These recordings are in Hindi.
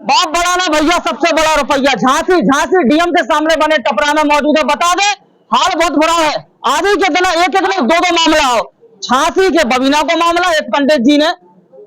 बाप बड़ा ना भैया, सबसे बड़ा रुपया। झांसी डीएम के सामने बने टपरा में मौजूद है। बता दे, हाल बहुत बुरा है। आज ही कितना एक दो मामला हो। झांसी के बबीना को मामला, एक पंडित जी ने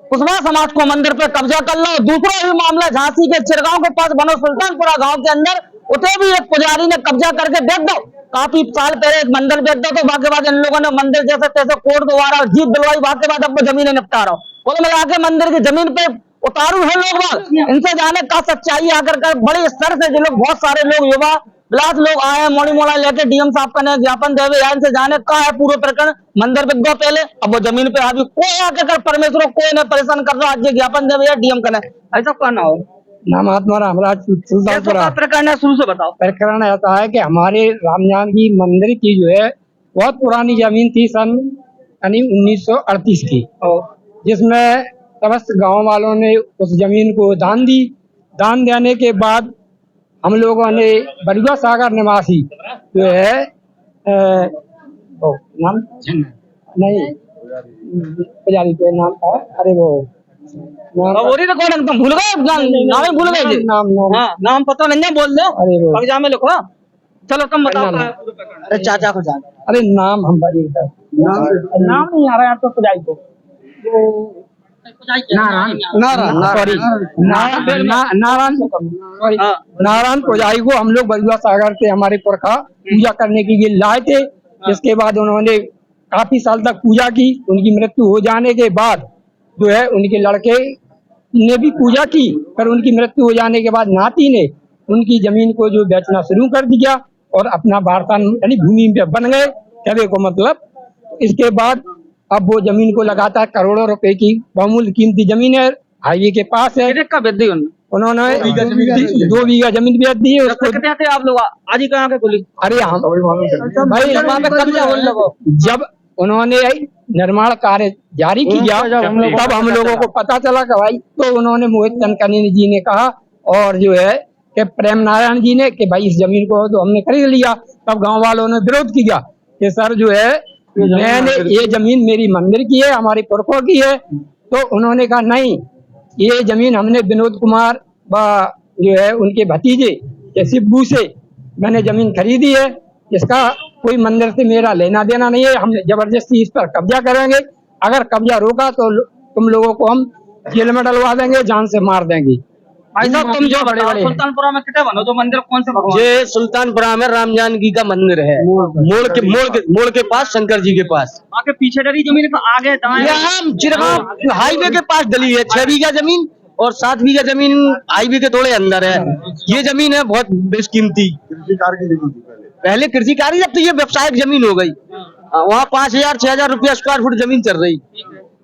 कुशवाहा समाज को मंदिर पे कब्जा कर लो। दूसरा भी मामला झांसी के चिरगांव के पास बनो सुल्तानपुरा गांव के अंदर, उसे भी एक पुजारी ने कब्जा करके बेच दो। काफी साल पहले एक मंदिर बेच दो, तो बाकी बाद इन लोगों ने मंदिर जैसे तैसे कोर्ट द्वारा जीत दिलवाई। बाकी बाद अब जमीनें निपटा रहा हूँ। कुल मिला के मंदिर की जमीन पे उतारू है लोग। इनसे जाने का सच्चाई आकर कर बड़े स्तर से जो लोग, बहुत सारे लोग युवा बिलास लोग आए हैं मोड़ी मोड़ा लेके डीएम साहब का ने ज्ञापन देवे। इनसे जाने का है पूरे प्रकरण। मंदिर बिक गो पहले, अब वो जमीन पे अभी कोई आके कर परमेश्वर कोई ने परेशान कर रहा। आज ये ज्ञापन देवे डीएम का ऐसा कहना हो। नाम आत्मा रामराज सुल्तानपुरा। प्रकरण है, शुरू से बताओ। प्रकरण ऐसा है कि हमारे रामजानकी मंदिर की जो है बहुत पुरानी जमीन थी, सन 1938 की, जिसमें समस्त गांव वालों ने उस जमीन को दान दी। दान देने के बाद हम लोगों ने बरुआ सागर निवासी जो है नाम नहीं पुजारी के नाम था, अरे वो भूल गए नाम पता नहीं, बोल दो। अरे वो कागजा में लिखो। चलो तुम बताओ। अरे चाचा को जान, अरे नाम हम नाम नहीं आ रहा है तो पुजारी को नारायण पुजारी को हम लोग बरुआ सागर से हमारे पुरखा पूजा करने के लिए लाए थे। जिसके बाद उन्होंने काफी साल तक पूजा की। उनकी मृत्यु हो जाने के बाद जो है उनके लड़के ने भी पूजा की, पर उनकी मृत्यु हो जाने के बाद नाती ने उनकी जमीन को जो बेचना शुरू कर दिया और अपना वारसा यानी भूमि पे बन गए। कहने को मतलब इसके बाद अब वो जमीन को लगातार करोड़ों रुपए की बहुमूल्य कीमती जमीन है, हाईवे के पास है। उन्होंने 2 बीघा जमीन बेच दी है। उसको कितने थे आप लोग आज ही कहाँ के पुलिस? अरे हम भाई जब उन्होंने निर्माण कार्य जारी किया तब हम लोगों को पता चला कि भाई, तो उन्होंने मोहित चंदकनी जी ने कहा और जो है कि प्रेम नारायण जी ने कि भाई इस जमीन को तो हमने खरीद लिया। तब गांव वालों ने विरोध किया कि सर जो है मैंने ये जमीन मेरी मंदिर की है, हमारे पुरखों की है। तो उन्होंने कहा नहीं, ये जमीन हमने विनोद कुमार जो है उनके भतीजे शिब्बू से मैंने जमीन खरीदी है। इसका कोई मंदिर से मेरा लेना देना नहीं है। हम जबरदस्ती इस पर कब्जा करेंगे। अगर कब्जा रोका तो तुम लोगों को हम जेल में डलवा देंगे, जान से मार देंगे। भाई साहब तुम जो बड़े सुल्तानपुरा में कितने बनो तो मंदिर कौन से भगवान? ये सुल्तानपुरा में रामजानकी का मंदिर है, मोड़ के पास, शंकर जी के पास। आगे पीछे डली जमीन का आगे चिरगांव हाईवे के पास डली है। 6 बीघा जमीन और 7 बीघा जमीन हाईवे के थोड़े अंदर है। ये जमीन है बहुत बेशकीमती। पहले कृषि कार्य, जब तो ये व्यवसायिक जमीन हो गई। वहाँ 5,000-6,000 रुपया स्क्वायर फुट जमीन चल रही,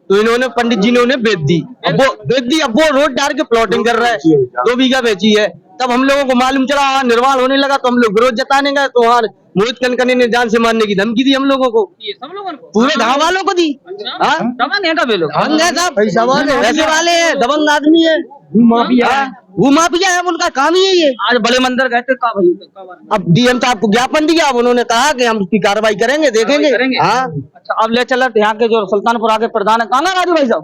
तो इन्होंने पंडित जी ने उन्हें बेच दी। अब वो रोड डाल के प्लॉटिंग कर रहा है। 2 बीघा बेची है। तब हम लोगों को मालूम चला, वहाँ निर्माण होने लगा तो हम लोग विरोध जताने गए, तो वहाँ मोहित कनकनी ने जान से मारने की धमकी दी हम लोगों को, सब लोगों को, पूरे गाँव वालों को दी। दबंग है कभी लोग, पैसे वाले है, दबंग आदमी है, भूमाफिया है, उनका काम ही है ये। आज बड़े मंदिर गए थे, अब डीएम साहब को ज्ञापन दिया, अब उन्होंने कहा कि हम उसकी कार्रवाई करेंगे, देखेंगे। हाँ अच्छा, अब ले चलते यहाँ के जो सुल्तानपुरा के प्रधान है, कहाँ ना राजू भाई साहब?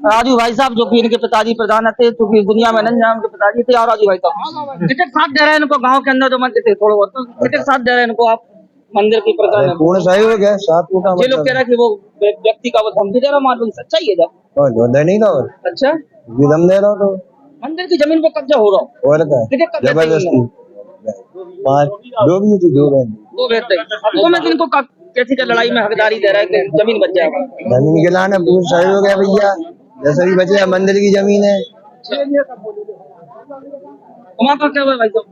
राजू भाई साहब जो कि इनके पिताजी प्रधान थे, क्योंकि दुनिया में नहीं उनके पिताजी थे। और राजू भाई साहब टिकट साथ दे रहे हैं इनको, गाँव के अंदर जो मंदिर थे थोड़ा बहुत टिकट साथ दे रहे हैं इनको। आप मंदिर की प्रधान पूर्ण सहयोग है, साथ ये लोग कह रहे हैं कि वो व्यक्ति का वो धमकी दे रहा, मालूम सच्चाई है नहीं था। अच्छा, दम दे रहा तो मंदिर की जमीन पे कब्जा हो रहा और जबरदस्ती 2 भी थी, 2 में इनको कैसी का लड़ाई में हकदारी दे रहा है कि जमीन बच जाएगा। जमीन के लाने पूर्ण सहयोग है भैया, जैसे भी बचे मंदिर की जमीन है। हमारा क्या हुआ भाई साहब?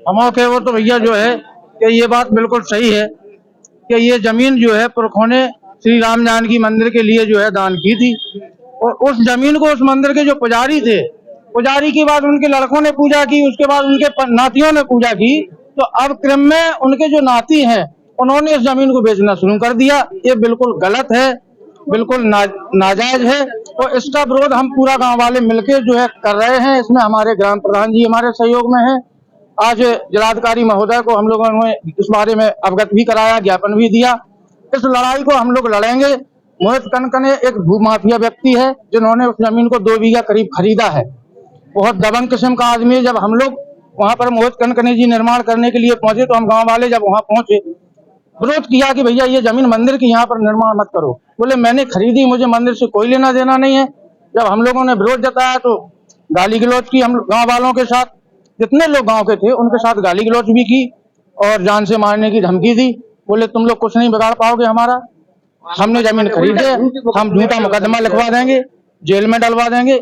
हमारा क्या वो तो भैया जो है कि ये बात बिल्कुल सही है कि ये जमीन जो है पुरखों ने श्री राम जानकी मंदिर के लिए जो है दान की थी। और उस जमीन को उस मंदिर के जो पुजारी थे, पुजारी के बाद उनके लड़कों ने पूजा की, उसके बाद उनके नातियों ने पूजा की। तो अब क्रम में उनके जो नाती हैं उन्होंने इस जमीन को बेचना शुरू कर दिया। ये बिल्कुल गलत है, बिल्कुल नाजायज है। और इसका विरोध हम पूरा गांव वाले मिलकर जो है कर रहे हैं। इसमें हमारे ग्राम प्रधान जी हमारे सहयोग में है। आज जिलाधिकारी महोदय को हम लोगों ने इस बारे में अवगत भी कराया, ज्ञापन भी दिया। इस लड़ाई को हम लोग लड़ेंगे मोहित कनकने एक भूमाफिया व्यक्ति है जिन्होंने उस जमीन को 2 बीघा करीब खरीदा है। बहुत दबंग किस्म का आदमी है। जब हम लोग वहां पर मोहित कनकने जी निर्माण करने के लिए पहुंचे तो हम गांव वाले जब वहां पहुंचे विरोध किया कि भैया ये जमीन मंदिर की यहाँ पर निर्माण मत करो। बोले मैंने खरीदी, मुझे मंदिर से कोई लेना देना नहीं है। जब हम लोगों ने विरोध जताया तो गाली गलौज की हम गाँव वालों के साथ, जितने लोग गाँव के थे उनके साथ गाली गलौज भी की और जान से मारने की धमकी दी। बोले तुम लोग कुछ नहीं बिगाड़ पाओगे हमारा, हमने जमीन खरीदी है, हम झूठा मुकदमा लिखवा देंगे, जेल में डलवा देंगे।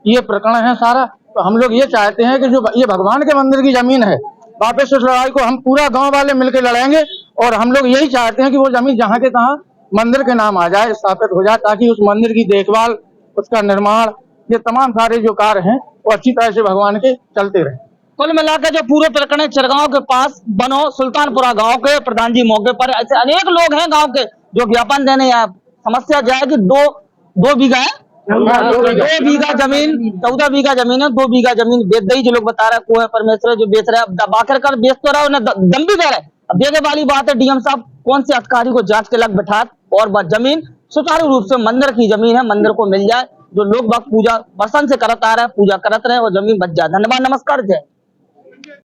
ये प्रकरण है सारा। तो हम लोग ये चाहते हैं कि जो ये भगवान के मंदिर की जमीन है, वापस उस लड़ाई को हम पूरा गांव वाले मिलकर लड़ेंगे। और हम लोग यही चाहते हैं कि वो जमीन जहाँ के तहाँ मंदिर के नाम आ जाए, स्थापित हो जाए, ताकि उस मंदिर की देखभाल, उसका निर्माण, ये तमाम सारे जो कार्य हैं वो अच्छी तरह से भगवान के चलते रहे। कुल मिलाकर जो पूरे प्रकरण चिरगांव के पास बनो सुल्तानपुरा गांव के प्रधान जी मौके पर, ऐसे अनेक लोग हैं गांव के जो ज्ञापन देने आए। समस्या जाएगी 2 बीघा है, 2 बीघा जमीन, 14 बीघा जमीन है, 2 बीघा जमीन बेच दी। जो लोग बता रहे हैं कुएं परमेश्वर जो बेच रहे हैं, दबा कर बेच तो रहा, उन्हें दम भी दे रहे। अब देखे वाली बात है डीएम साहब कौन से अधिकारी को जांच के लग बैठा और जमीन सुचारू रूप से मंदिर की जमीन है, मंदिर को मिल जाए। जो लोग पूजा बसंत से करत आ रहे हैं, पूजा करत रहे और जमीन बच जाए। धन्यवाद, नमस्कार, जय।